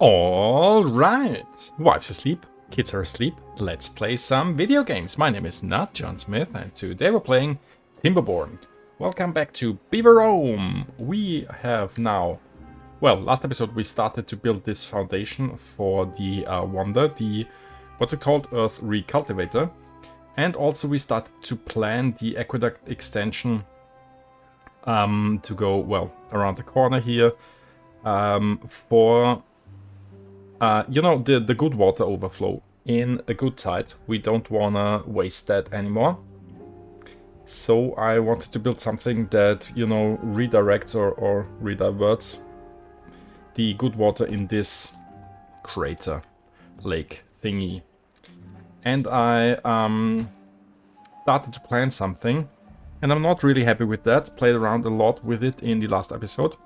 All right, wife's asleep, kids are asleep, let's play some video games. My name is not John Smith and today we're playing Timberborn. Welcome back to Beaverome. We have now, well, last episode we started to build this foundation for the wonder, the, what's it called, Earth Recultivator. And also we started to plan the Aqueduct Extension to go, well, around the corner here for... you know, the good water overflow in a good tide. We don't want to waste that anymore. So I wanted to build something that, you know, redirects or rediverts the good water in this crater lake thingy. And I started to plan something, and I'm not really happy with that. Played around a lot with it in the last episode.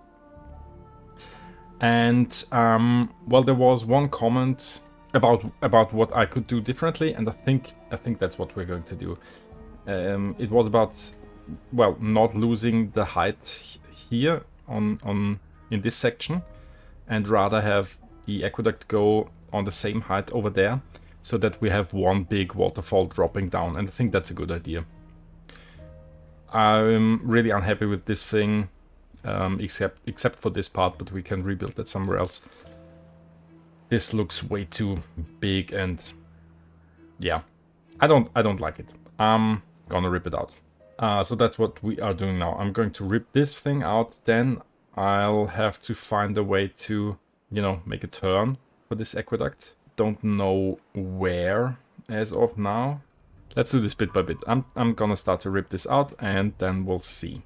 And well, there was one comment about what I could do differently, and I think that's what we're going to do. It was about, well, not losing the height here on in this section, and rather have the aqueduct go on the same height over there, so that we have one big waterfall dropping down. And I think that's a good idea. I'm really unhappy with this thing. Except for this part, but we can rebuild that somewhere else. This looks way too big, and yeah, I don't like it. I'm gonna rip it out. So that's what we are doing now. I'm going to rip this thing out, then I'll have to find a way to, you know, make a turn for this aqueduct. Don't know where as of now. Let's do this bit by bit. I'm gonna start to rip this out, and then we'll see.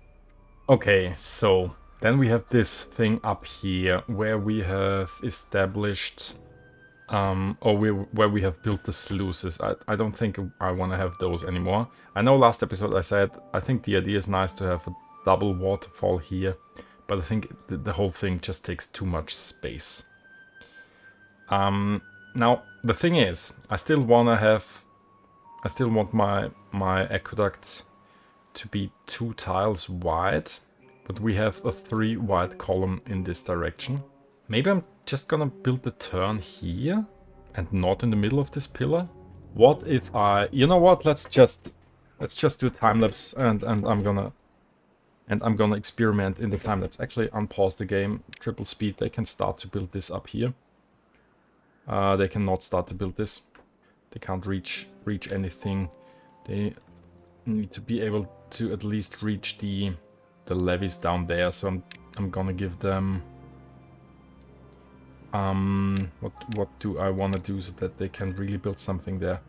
Okay, so then we have this thing up here where we have established, where we have built the sluices. I don't think I want to have those anymore. I know last episode I said I think the idea is nice to have a double waterfall here, but I think the whole thing just takes too much space. Now the thing is, I still want my aqueduct to be 2 tiles wide, but we have a 3 wide column in this direction. Maybe I'm just gonna build the turn here and not in the middle of this pillar. What if I, you know what, let's just do a time lapse, and I'm gonna experiment in the time lapse. Actually, unpause the game, triple speed. They can start to build this up here. They cannot start to build this. They can't reach anything. They need to be able to at least reach the levees down there, so I'm gonna give them what do I want to do so that they can really build something there.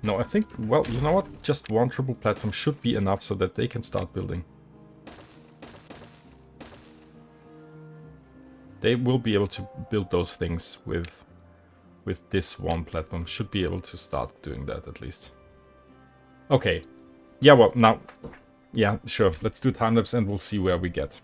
No, I think, well, you know what, just one triple platform should be enough so that they can start building. They will be able to build those things with this one platform. Should be able to start doing that at least. Okay. Yeah, well, now... Yeah, sure. Let's do time-lapse and we'll see where we get.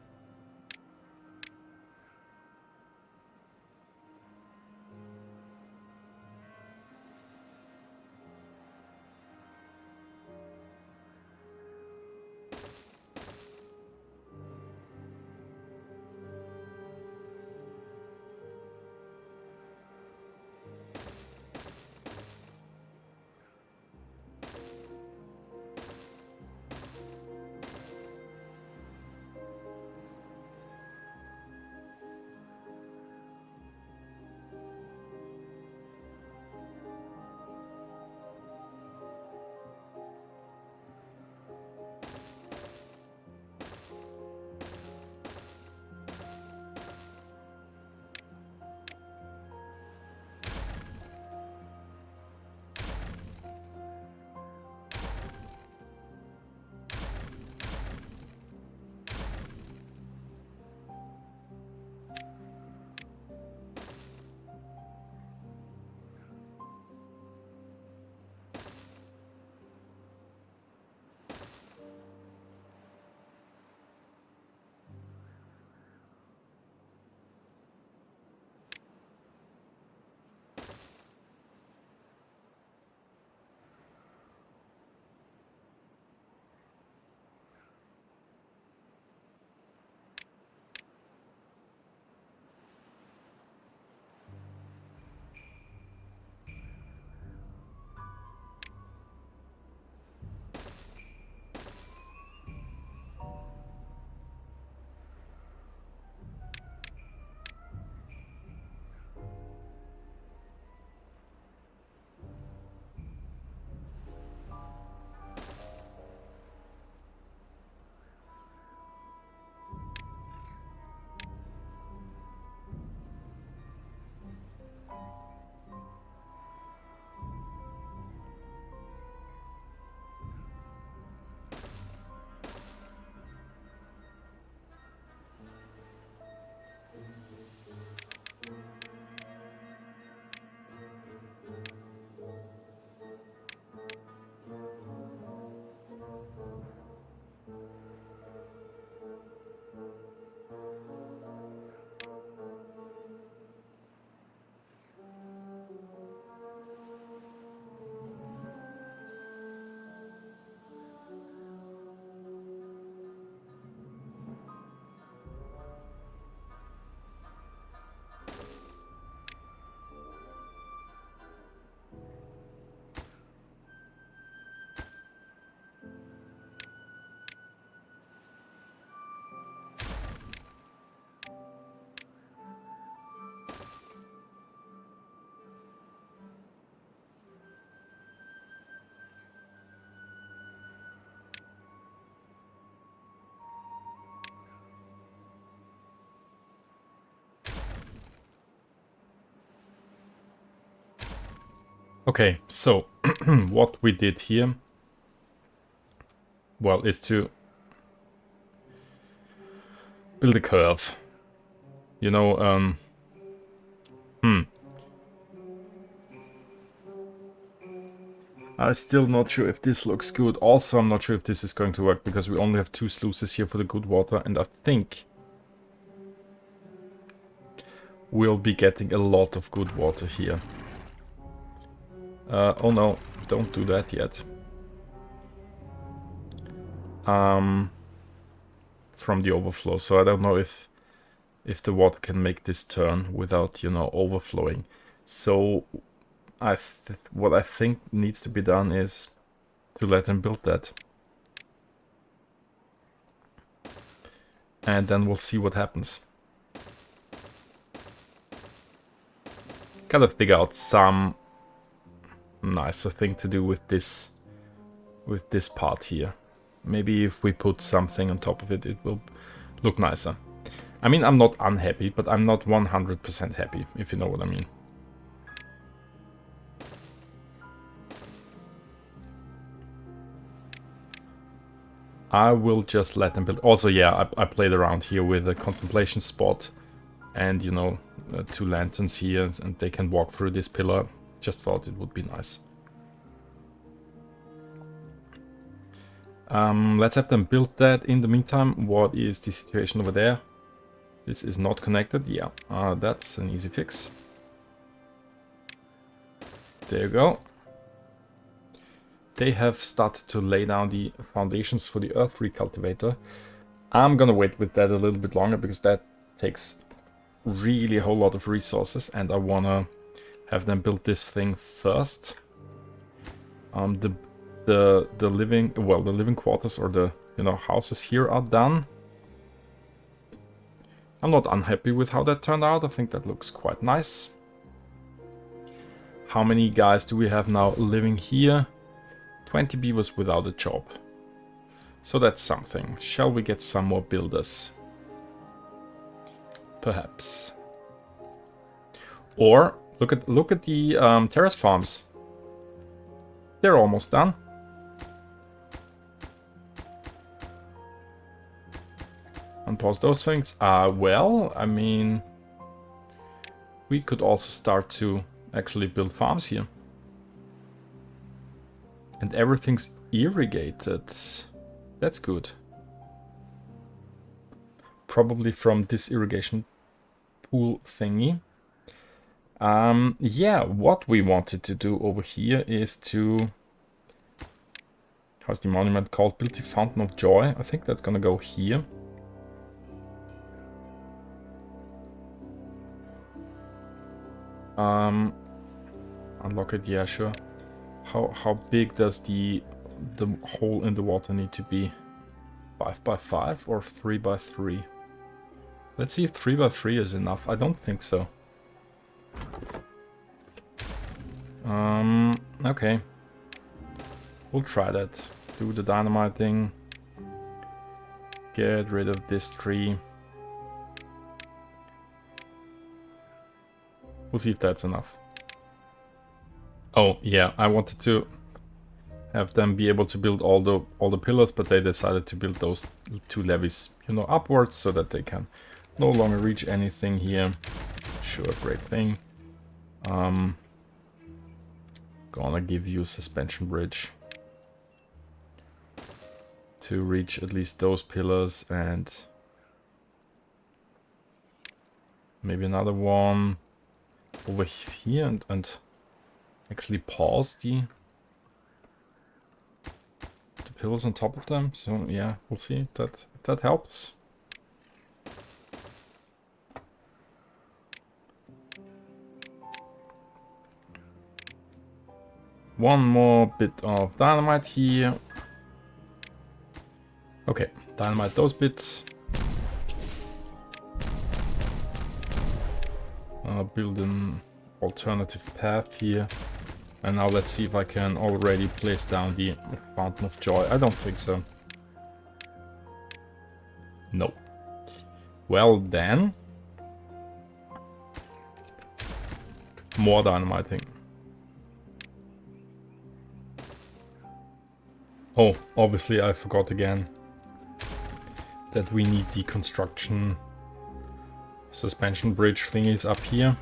Okay, so what we did here, well, is to build a curve. You know, I'm still not sure if this looks good. Also, I'm not sure if this is going to work because we only have 2 sluices here for the good water, and I think we'll be getting a lot of good water here. Oh no, don't do that yet. From the overflow, so I don't know if the water can make this turn without, you know, overflowing. So what I think needs to be done is to let them build that. And then we'll see what happens. Gotta figure out some nicer thing to do with this part here. Maybe if we put something on top of it, it will look nicer. I mean, I'm not unhappy, but I'm not 100% happy, if you know what I mean. I will just let them build. Also, yeah, I played around here with a contemplation spot and, you know, 2 lanterns here, and they can walk through this pillar. Just thought it would be nice. Let's have them build that. In the meantime, what is the situation over there? This is not connected. Yeah, that's an easy fix. There you go. They have started to lay down the foundations for the earth recultivator. I'm gonna wait with that a little bit longer because that takes really a whole lot of resources, and I wanna have them build this thing first. The living quarters, or the, you know, houses here are done. I'm not unhappy with how that turned out. I think that looks quite nice. How many guys do we have now living here? 20 beavers without a job. So that's something. Shall we get some more builders? Perhaps. Or look at the terrace farms. They're almost done. Unpause those things. Well, I mean, we could also start to actually build farms here. And everything's irrigated. That's good. Probably from this irrigation pool thingy. Yeah, what we wanted to do over here is to... How's the monument called? Build the Fountain of Joy. I think that's gonna go here. Unlock it, yeah, sure. How big does the hole in the water need to be? 5 by 5 or 3 by 3? Let's see if 3 by 3 is enough. I don't think so. Okay. We'll try that. Do the dynamite thing. Get rid of this tree. We'll see if that's enough. Oh, yeah, I wanted to have them be able to build all the pillars, but they decided to build those 2 levees, you know, upwards, so that they can no longer reach anything here. Sure, great thing. Gonna give you a suspension bridge to reach at least those pillars, and maybe another one over here, and actually pause the pillars on top of them. So yeah, we'll see if that helps. One more bit of dynamite here. Okay, dynamite those bits. Build an alternative path here. And now let's see if I can already place down the Fountain of Joy. I don't think so. No. Well then. More dynamiting. Oh, obviously I forgot again that we need the construction suspension bridge thingies up here.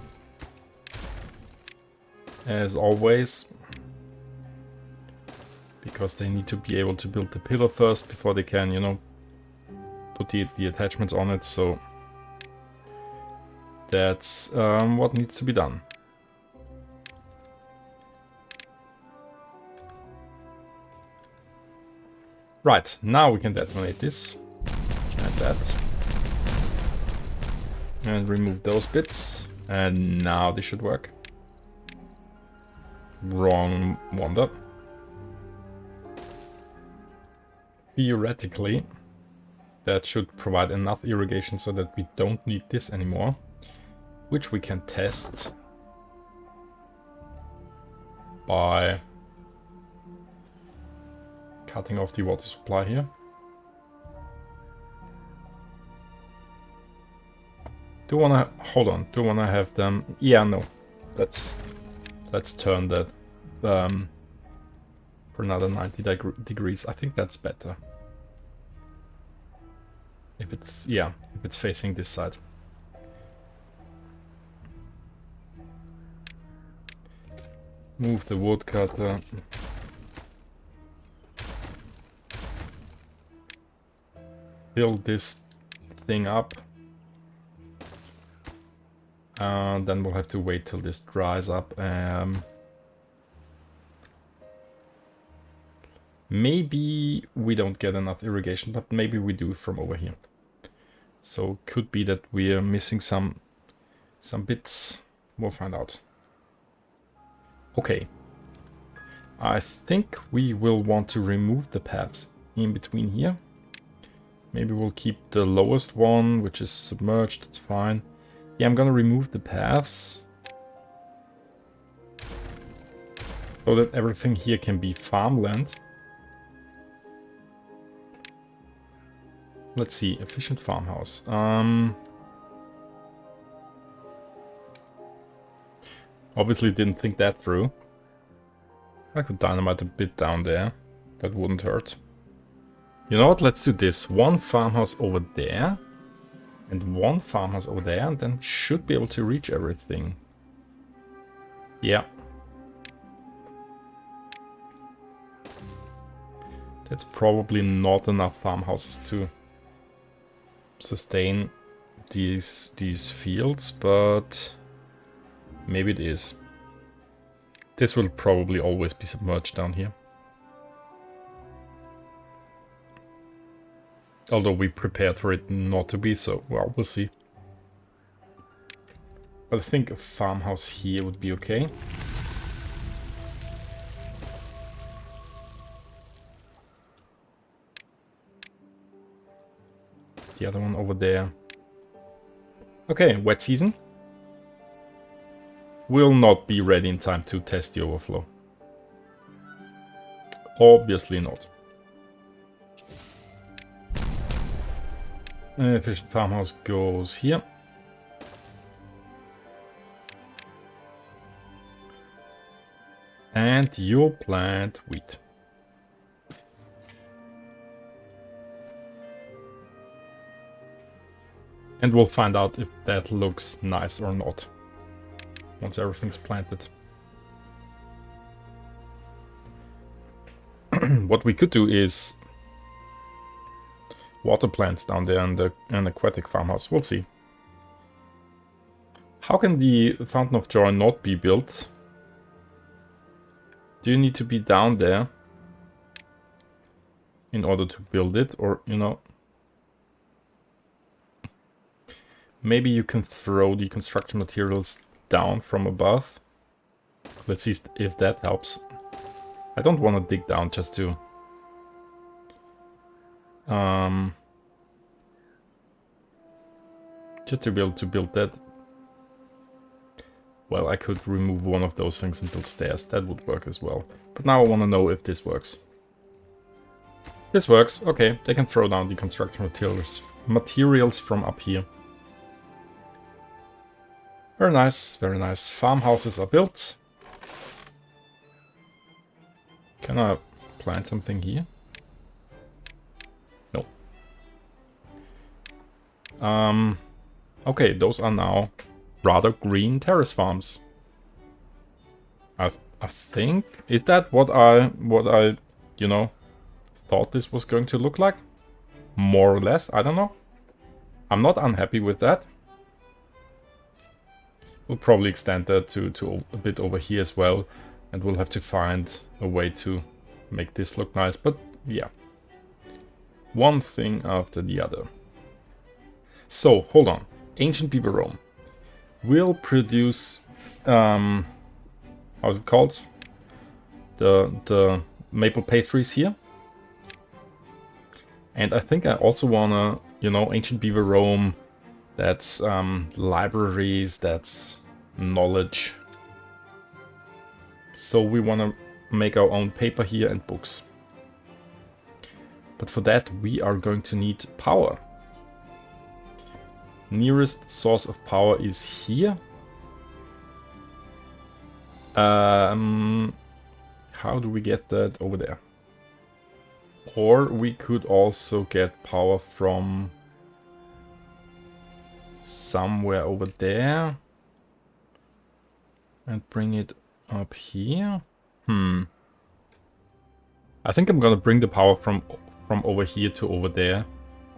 As always. Because they need to be able to build the pillar first before they can, you know, put the attachments on it. So that's what needs to be done. Right, now we can detonate this. And that. And remove those bits. And now this should work. Wrong wonder. Theoretically, that should provide enough irrigation so that we don't need this anymore. Which we can test by cutting off the water supply here. Do wanna hold on? Do wanna have them? Yeah, no. Let's turn that for another 90 degrees. I think that's better. If it's if it's facing this side. Move the woodcutter. Build this thing up. Then we'll have to wait till this dries up. Maybe we don't get enough irrigation, but maybe we do from over here. So could be that we're missing some bits. We'll find out. Okay. I think we will want to remove the paths in between here. Maybe we'll keep the lowest one, which is submerged. It's fine. Yeah, I'm gonna remove the paths so that everything here can be farmland. Let's see, efficient farmhouse. Obviously didn't think that through. I could dynamite a bit down there. That wouldn't hurt. You know what? Let's do this. One farmhouse over there. And one farmhouse over there. And then should be able to reach everything. Yeah. That's probably not enough farmhouses to sustain these fields, but maybe it is. This will probably always be submerged down here. Although we prepared for it not to be, so, well, we'll see. But I think a farmhouse here would be okay. The other one over there. Okay, wet season. Will not be ready in time to test the overflow. Obviously not. Efficient farmhouse goes here. And you'll plant wheat. And we'll find out if that looks nice or not. Once everything's planted. What we could do is water plants down there and an aquatic farmhouse. We'll see. How can the Fountain of Joy not be built? Do you need to be down there in order to build it? Or, you know, maybe you can throw the construction materials down from above. Let's see if that helps. I don't want to dig down just to be able to build that. Well, I could remove one of those things and build stairs. That would work as well. But now I want to know if this works. This works. Okay, they can throw down the construction materials from up here. Very nice, very nice. Farmhouses are built. Can I plant something here? Okay, those are now rather green terrace farms. I think, is that what I you know, thought this was going to look like? More or less, I don't know. I'm not unhappy with that. We'll probably extend that to a bit over here as well, and we'll have to find a way to make this look nice, but yeah. One thing after the other. So, hold on. Ancient Beaverome will produce, how's it called? The maple pastries here. And I think I also wanna, you know, Ancient Beaverome, that's libraries, that's knowledge. So we wanna make our own paper here and books. But for that we are going to need power. Nearest source of power is here. How do we get that over there? Or we could also get power from somewhere over there and bring it up here. I think I'm gonna bring the power from over here to over there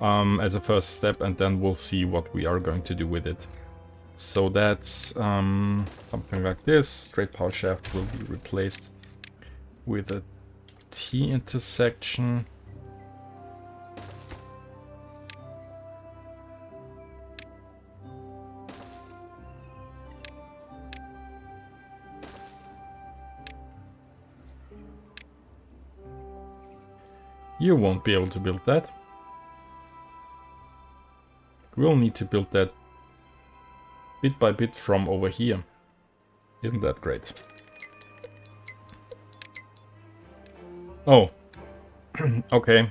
as a first step, and then we'll see what we are going to do with it. So that's something like this. Straight power shaft will be replaced with a T intersection. You won't be able to build that. We'll need to build that bit by bit from over here. Isn't that great? Oh, okay.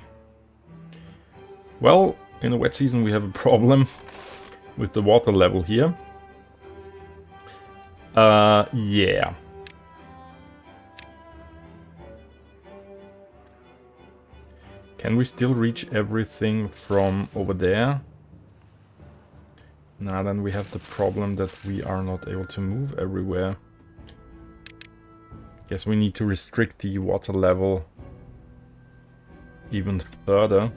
Well, in a wet season we have a problem with the water level here. Yeah. Can we still reach everything from over there? Now then we have the problem that we are not able to move everywhere. Guess we need to restrict the water level even further.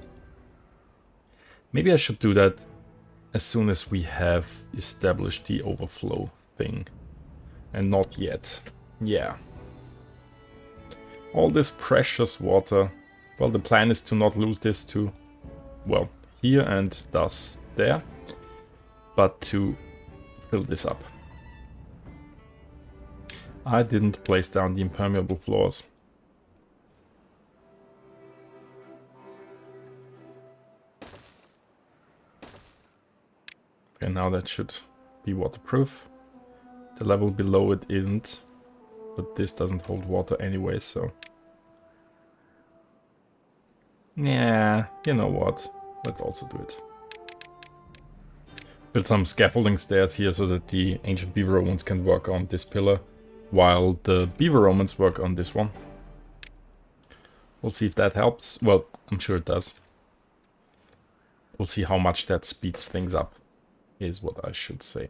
Maybe I should do that as soon as we have established the overflow thing. And not yet. Yeah. All this precious water. Well, the plan is to not lose this to, well, here and thus there. But to fill this up. I didn't place down the impermeable floors. Okay, now that should be waterproof. The level below it isn't, but this doesn't hold water anyway, so... Yeah, you know what? Let's also do it. Build some scaffolding stairs here so that the ancient Beaveromans can work on this pillar, while the Beaveromans work on this one. We'll see if that helps. Well, I'm sure it does. We'll see how much that speeds things up, is what I should say.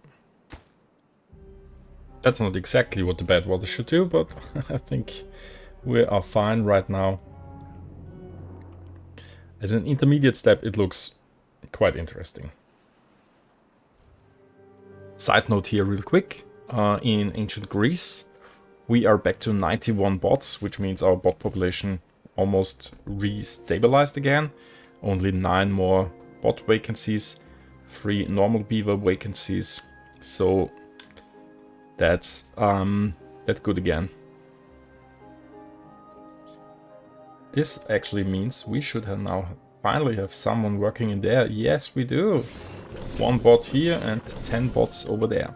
That's not exactly what the bad water should do, but I think we are fine right now. As an intermediate step, it looks quite interesting. Side note here real quick, in ancient Greece, we are back to 91 bots, which means our bot population almost re-stabilized again. Only 9 more bot vacancies, 3 normal beaver vacancies, so that's good again. This actually means we should have now finally have someone working in there. Yes, we do. 1 bot here and 10 bots over there.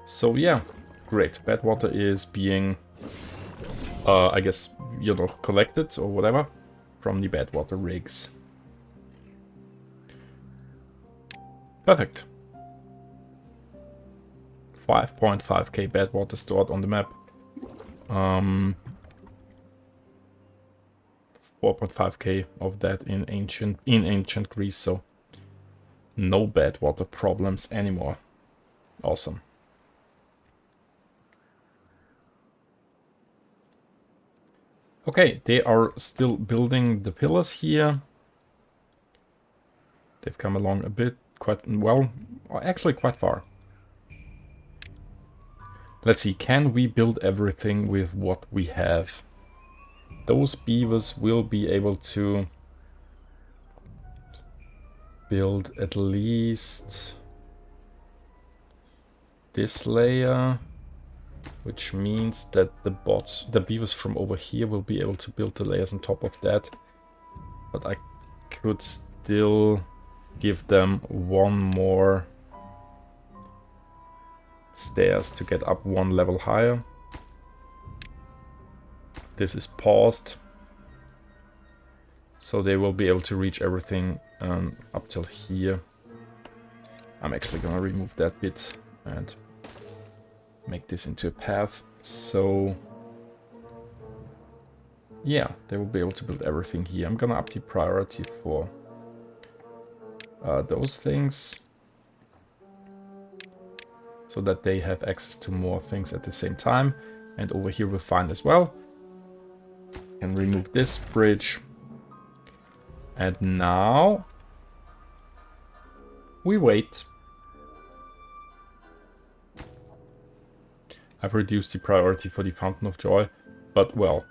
So yeah, great. Bad water is being, I guess, you know, collected or whatever from the bad water rigs. Perfect. 5.5k bad water stored on the map. 4.5k of that in ancient Greece, so no bad water problems anymore. Awesome. Okay, they are still building the pillars here. They've come along a bit, quite well, actually quite far. Let's see, can we build everything with what we have? Those beavers will be able to build at least this layer, which means that the beavers from over here will be able to build the layers on top of that. But I could still give them one more stairs to get up one level higher. This is paused, so they will be able to reach everything up till here. I'm actually gonna remove that bit and make this into a path. So yeah, they will be able to build everything here. I'm gonna up the priority for those things, so that they have access to more things at the same time. And over here we'll find as well. And remove this bridge. And now we wait. I've reduced the priority for the Fountain of Joy, but well,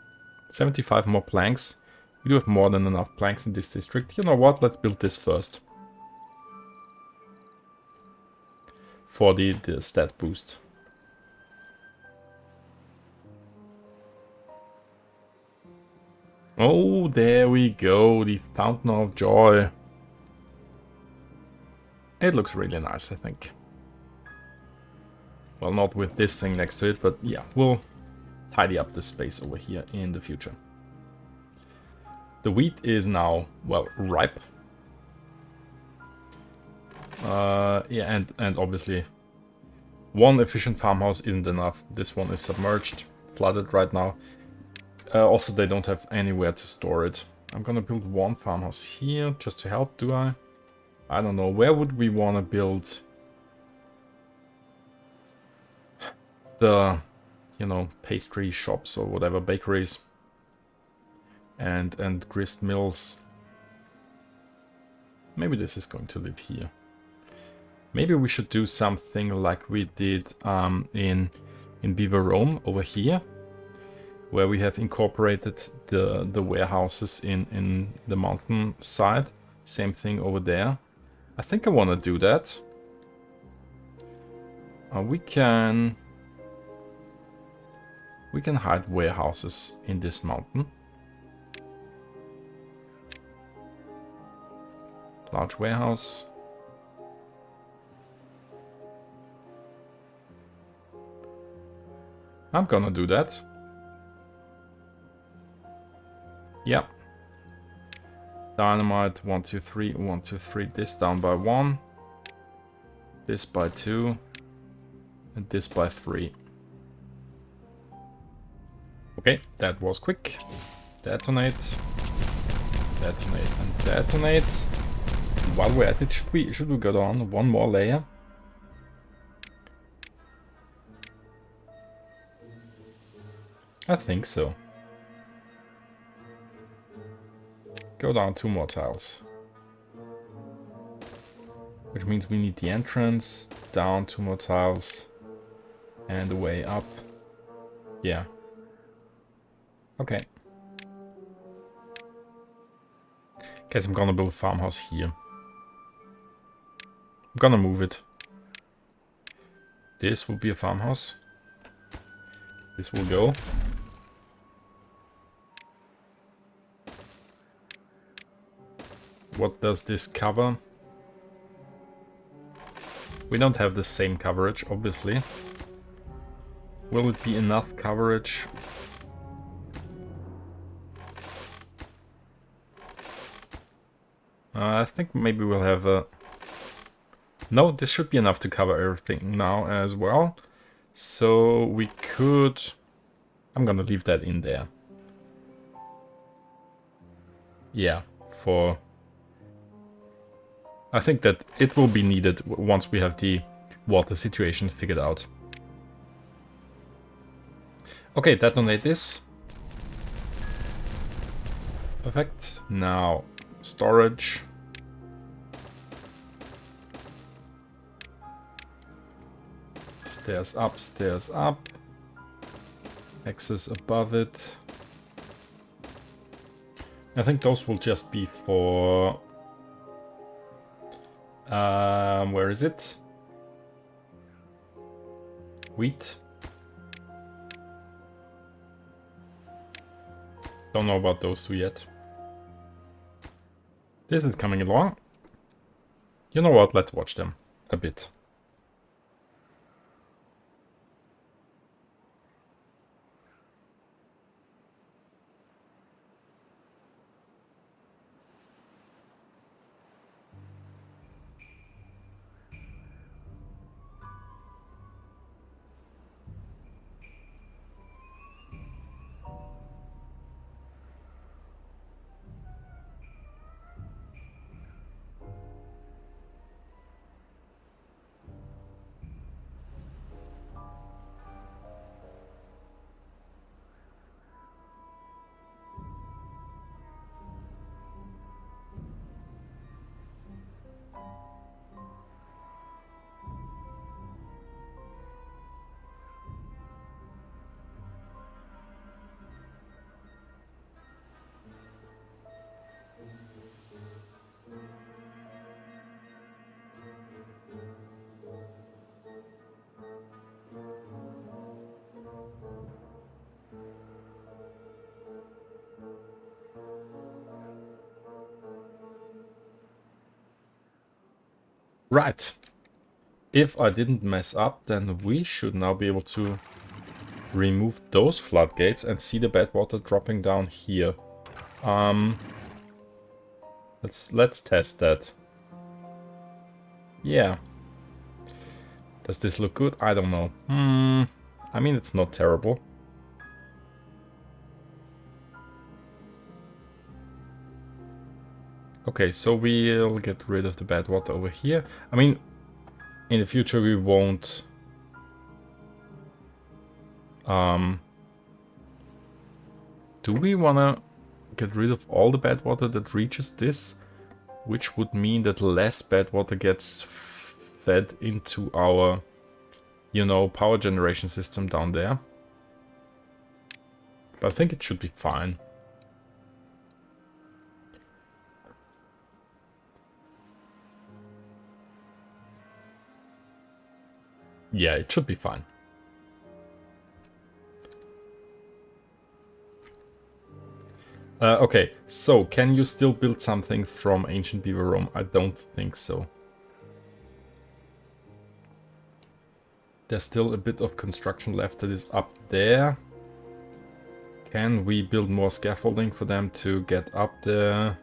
75 more planks. We do have more than enough planks in this district. You know what? Let's build this first. For the stat boost. Oh, there we go, the Fountain of Joy. It looks really nice, I think. Well, not with this thing next to it, but yeah, we'll tidy up the space over here in the future. The wheat is now, well, ripe. Yeah, and obviously one efficient farmhouse isn't enough. This one is submerged, flooded right now. Also, they don't have anywhere to store it. I'm gonna build one farmhouse here just to help, do I? I don't know. Where would we want to build the, you know, pastry shops or whatever, bakeries and grist mills? Maybe this is going to live here. Maybe we should do something like we did in Beaverome over here, where we have incorporated the warehouses in the mountain side. Same thing over there. I think I want to do that. We can hide warehouses in this mountain. Large warehouse. I'm gonna do that. Yeah. Dynamite, 1, 2, 3, 1, 2, 3. This down by 1. This by 2. And this by 3. Okay, that was quick. Detonate. Detonate and detonate. And while we're at it, should we go down one more layer? I think so. Go down 2 more tiles. Which means we need the entrance, down 2 more tiles, and the way up. Yeah. Okay. Guess I'm gonna build a farmhouse here. I'm gonna move it. This will be a farmhouse. This will go. What does this cover? We don't have the same coverage, obviously. Will it be enough coverage? I think maybe we'll have a... No, this should be enough to cover everything now as well. So we could... I'm gonna leave that in there. Yeah, for... I think that it will be needed once we have the water situation figured out. Okay, detonate this. Perfect. Now, storage. Stairs up, stairs up. Access above it. I think those will just be for... where is it? Wheat. Don't know about those two yet. This is coming along. You know what? Let's watch them a bit. Right. If I didn't mess up, then we should now be able to remove those floodgates and see the bad water dropping down here. Let's test that. Yeah. Does this look good? I don't know. I mean, it's not terrible. Okay, so we'll get rid of the bad water over here. I mean, in the future we won't... do we wanna get rid of all the bad water that reaches this? Which would mean that less bad water gets fed into our, you know, power generation system down there. But I think it should be fine. Yeah, it should be fine. Okay, so can you still build something from ancient Beaverome? I don't think so. There's still a bit of construction left that is up there. Can we build more scaffolding for them to get up there?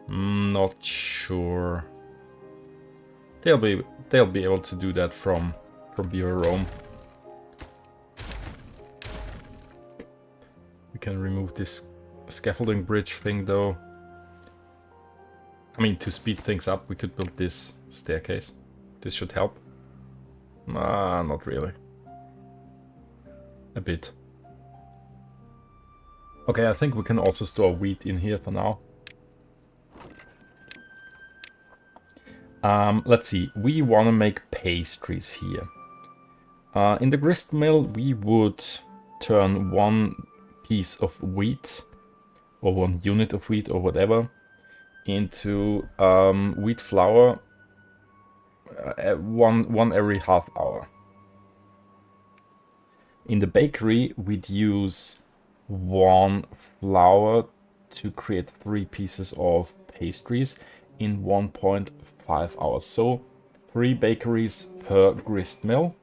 Not sure. They'll be able to do that from Beaverome. We can remove this scaffolding bridge thing though. I mean, to speed things up, we could build this staircase. This should help. Not really. A bit. Okay, I think we can also store wheat in here for now. Let's see. We want to make pastries here. In the grist mill, we would turn one piece of wheat or one unit of wheat or whatever into wheat flour one every half hour. In the bakery, we'd use one flour to create 3 pieces of pastries in 1.5 hours. So 3 bakeries per grist mill.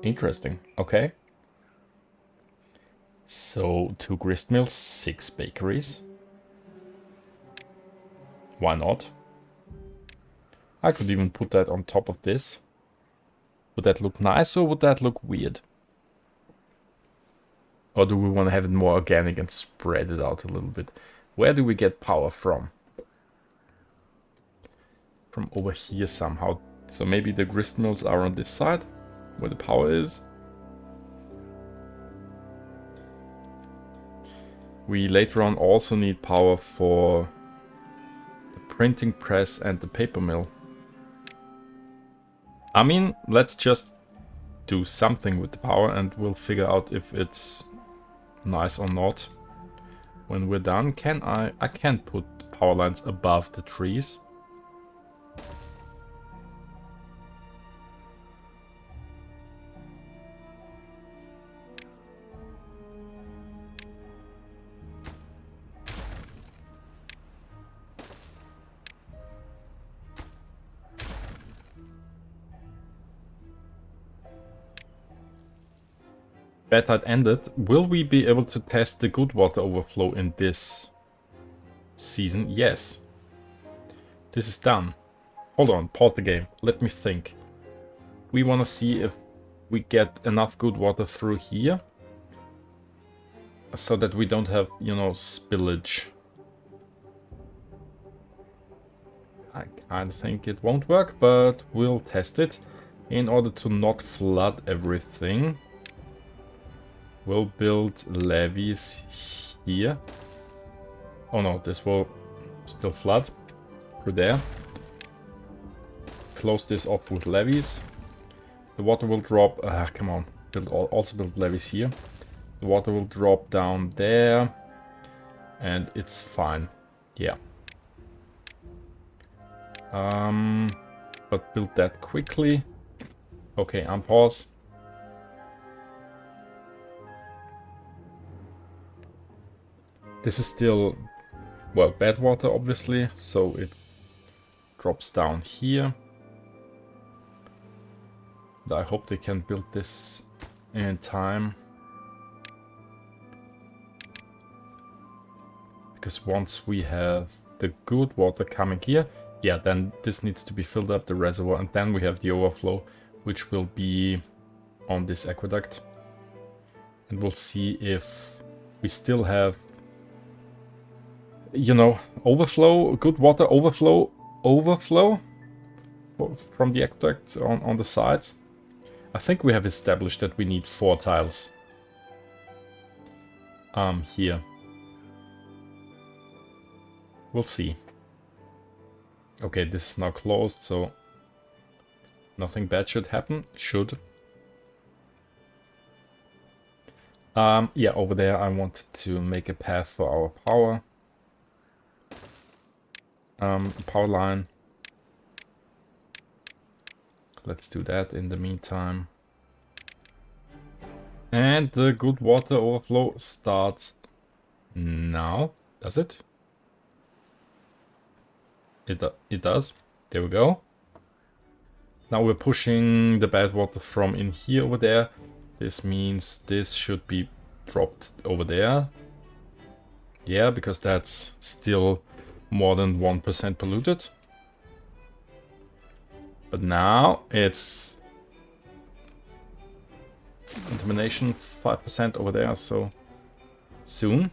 Interesting. Okay. So 2 grist mills, 6 bakeries. Why not? I could even put that on top of this. Would that look nice or would that look weird? Or do we want to have it more organic and spread it out a little bit? Where do we get power from? From over here somehow. So maybe the grist mills are on this side, where the power is. We later on also need power for the printing press and the paper mill. I mean, let's just do something with the power and we'll figure out if it's nice or not. When we're done, I can't put power lines above the trees. Bad tide ended. Will we be able to test the good water overflow in this season? Yes. This is done. Hold on, pause the game. Let me think. We want to see if we get enough good water through here. So that we don't have, you know, spillage. I kind of think it won't work, but we'll test it. In order to not flood everything, we'll build levees here. Oh no, this will still flood through there. Close this off with levees. The water will drop. Come on, also build levees here. The water will drop down there, and it's fine. Yeah. But build that quickly. Okay, unpause. This is still, well, bad water, obviously, so it drops down here. I hope they can build this in time. Because once we have the good water coming here, yeah, then this needs to be filled up, the reservoir, and then we have the overflow, which will be on this aqueduct. And we'll see if we still have, you know, overflow, good water overflow from the aqueduct on the sides. I think we have established that we need 4 tiles here. We'll see. Okay, this is now closed, so nothing bad should happen. Should. Yeah, over there I wanted to make a path for our power. Power line. Let's do that in the meantime. And the good water overflow starts now. Does it? It does. There we go. Now we're pushing the bad water from in here over there. This means this should be dropped over there. Yeah, because that's still more than 1% polluted. But now it's contamination 5% over there, so soon.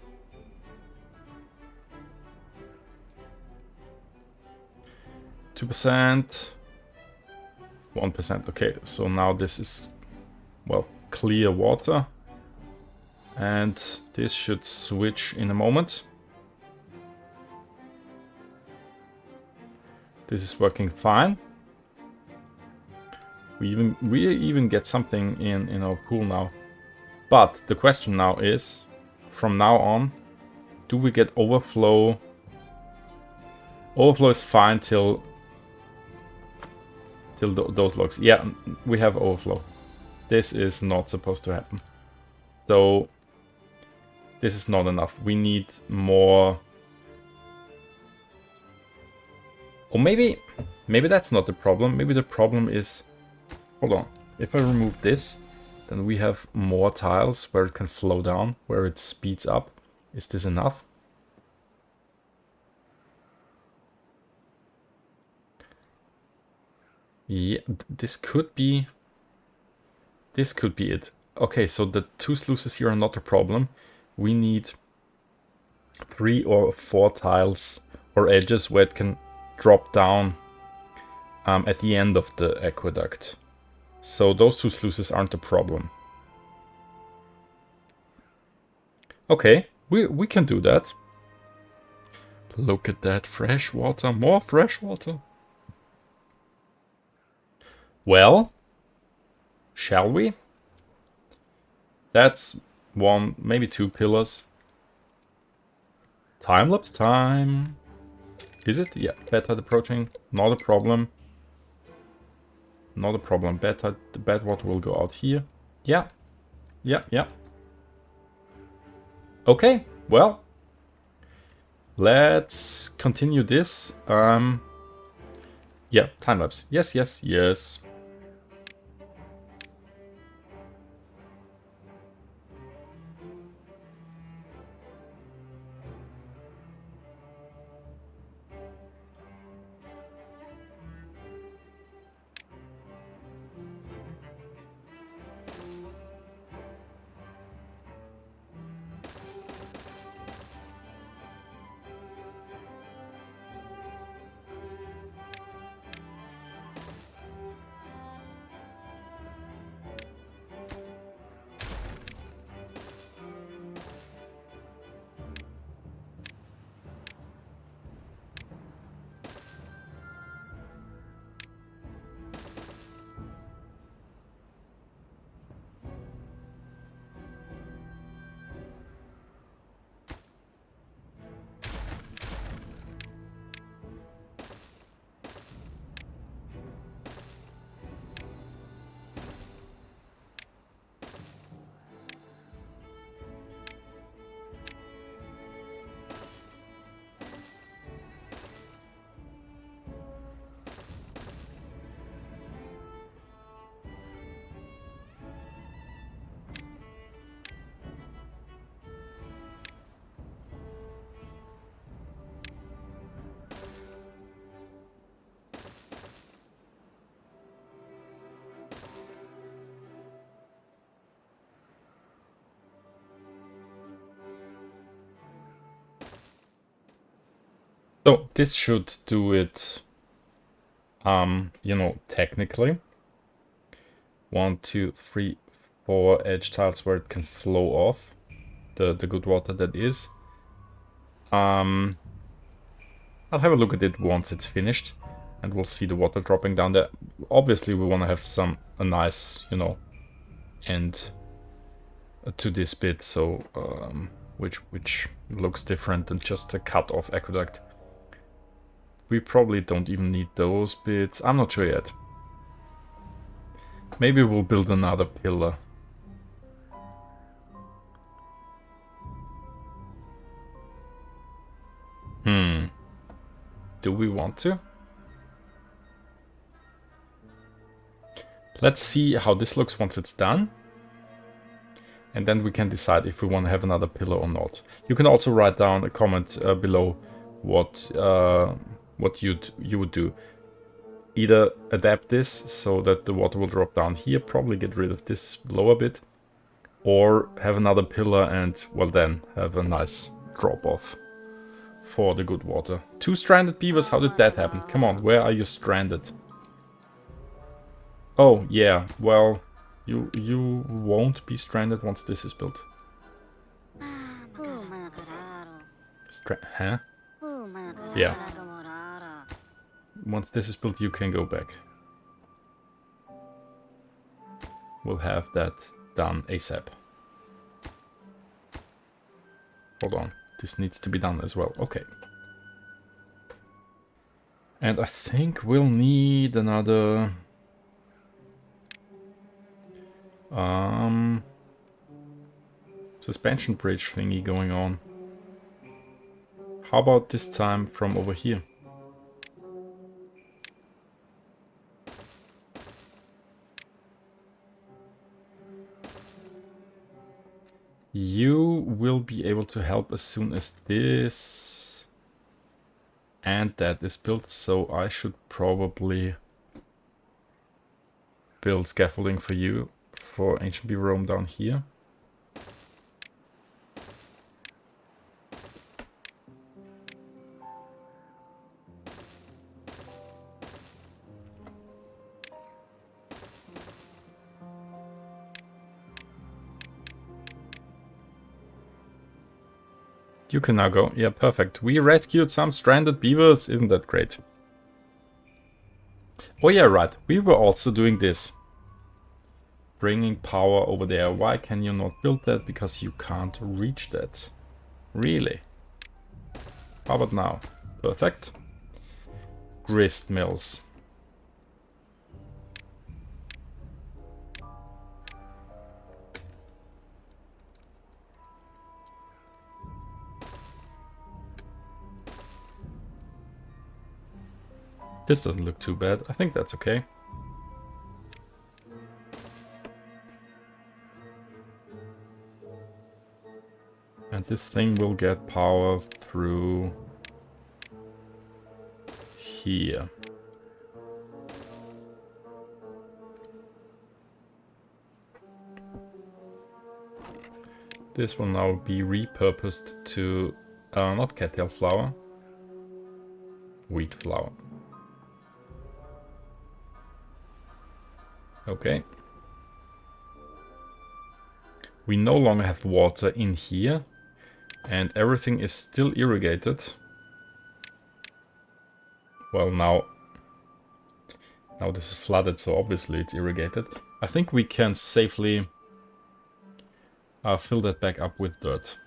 %, 1%. Okay, so now this is, well, clear water. And this should switch in a moment. This is working fine. We even get something in our pool now. But the question now is, from now on, do we get overflow? Overflow is fine till those logs. Yeah, we have overflow. This is not supposed to happen. So this is not enough. We need more. Or maybe that's not the problem. Maybe the problem is, hold on. If I remove this, then we have more tiles where it can flow down, where it speeds up. Is this enough? Yeah, this could be it. Okay, so the 2 sluices here are not a problem. We need 3 or 4 tiles or edges where it can drop down at the end of the aqueduct. So those 2 sluices aren't a problem. Okay, we can do that. Look at that fresh water, more fresh water. Well, shall we? That's 1, maybe 2 pillars. Time-lapse time. Is it? Yeah, bed height approaching. Not a problem. Not a problem. Bed height, the bed water will go out here. Yeah. Yeah. Okay, well. Let's continue this. Yeah, time-lapse. Yes. So this should do it, you know, technically. 1, 2, 3, 4 edge tiles where it can flow off. The good water that is. I'll have a look at it once it's finished, and we'll see the water dropping down there. Obviously, we want to have a nice, you know, end to this bit, so which looks different than just a cut-off aqueduct. We probably don't even need those bits. I'm not sure yet. Maybe we'll build another pillar. Do we want to? Let's see how this looks once it's done. And then we can decide if we want to have another pillar or not. You can also write down a comment below what you would do. Either adapt this so that the water will drop down here, probably get rid of this lower bit, or have another pillar and, well, then have a nice drop off for the good water. 2 stranded beavers, how did that happen? Come on, where are you stranded? Oh, yeah, well, you won't be stranded once this is built. Huh? Yeah. Once this is built, you can go back. We'll have that done ASAP. Hold on. This needs to be done as well. Okay. And I think we'll need another... suspension bridge thingy going on. How about this time from over here? You will be able to help as soon as this and that is built, so I should probably build scaffolding for you for ancient Beaverome down here. You can now go. Yeah, perfect. We rescued some stranded beavers. Isn't that great? Oh yeah, right. We were also doing this. Bringing power over there. Why can you not build that? Because you can't reach that. Really? How about now? Perfect. Grist mills. This doesn't look too bad. I think that's okay. And this thing will get power through here. This will now be repurposed to not cattail flour, wheat flour. Okay. We no longer have water in here, and everything is still irrigated. Well, now this is flooded, so obviously it's irrigated. I think we can safely fill that back up with dirt.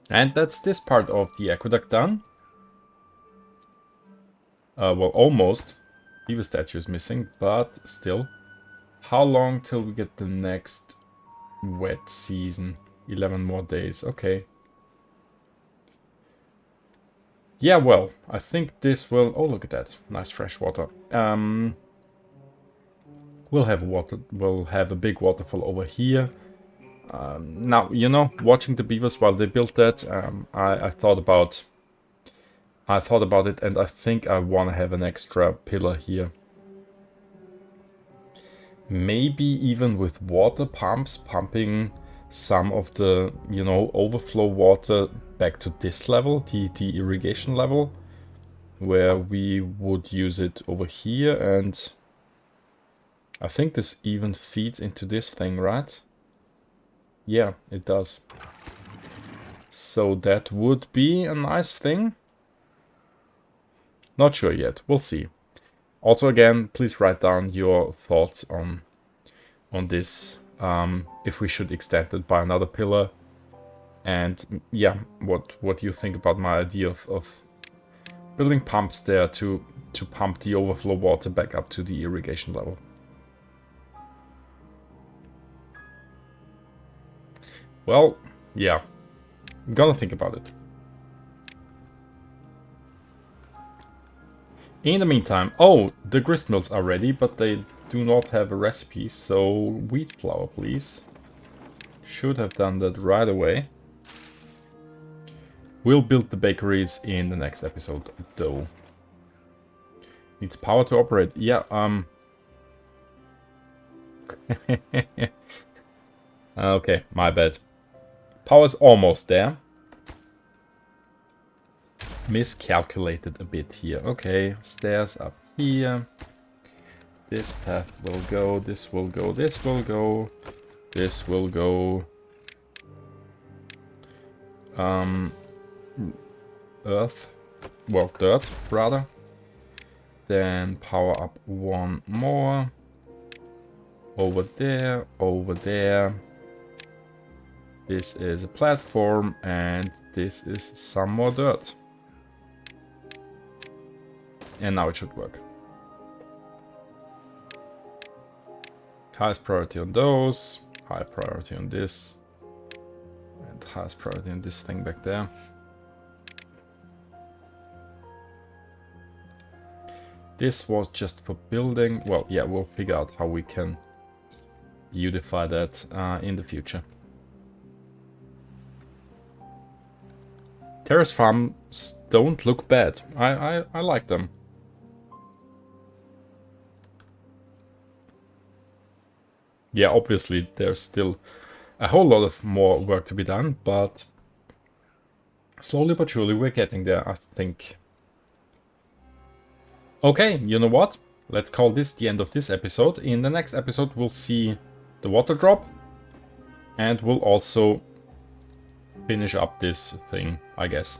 And that's this part of the aqueduct done. Well, almost. Beaver statue is missing, but still. How long till we get the next wet season? 11 more days, okay. Yeah, well, I think this will... Oh, look at that. Nice fresh water. We'll have water. We'll have a big waterfall over here. Now, you know, watching the beavers while they built that, I thought about it, and I think I want to have an extra pillar here. Maybe even with water pumps, pumping some of the, you know, overflow water back to this level, the irrigation level, where we would use it over here. And I think this even feeds into this thing, right? Yeah, it does. So that would be a nice thing. Not sure yet. We'll see. Also, again, please write down your thoughts on this. If we should extend it by another pillar. And yeah, what you think about my idea of building pumps there to pump the overflow water back up to the irrigation level. Well, yeah, I'm gonna think about it. In the meantime, oh, the grist mills are ready, but they do not have a recipe, so wheat flour, please. Should have done that right away. We'll build the bakeries in the next episode, though. Needs power to operate. Yeah, okay, my bad. Power's almost there. miscalculated a bit here. Okay, stairs up here. This path will go, this will go, this will go, this will go. Earth, well, dirt rather. Then power up one more. Over there, over there. This is a platform and this is some more dirt. And now it should work. Highest priority on those, high priority on this, and highest priority on this thing back there. This was just for building. Well, yeah, we'll figure out how we can beautify that in the future. Terrace farms don't look bad. I like them. Yeah, obviously there's still a whole lot of more work to be done, but slowly but surely we're getting there, I think. Okay, you know what? Let's call this the end of this episode. In the next episode we'll see the water drop, and we'll also finish up this thing, I guess,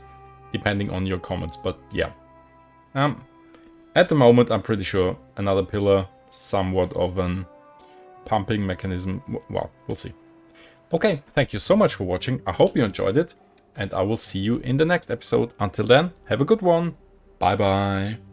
depending on your comments, but yeah. At the moment I'm pretty sure another pillar, somewhat of an pumping mechanism, well, we'll see. Okay, thank you so much for watching. I hope you enjoyed it, and I will see you in the next episode. Until then, have a good one. Bye bye.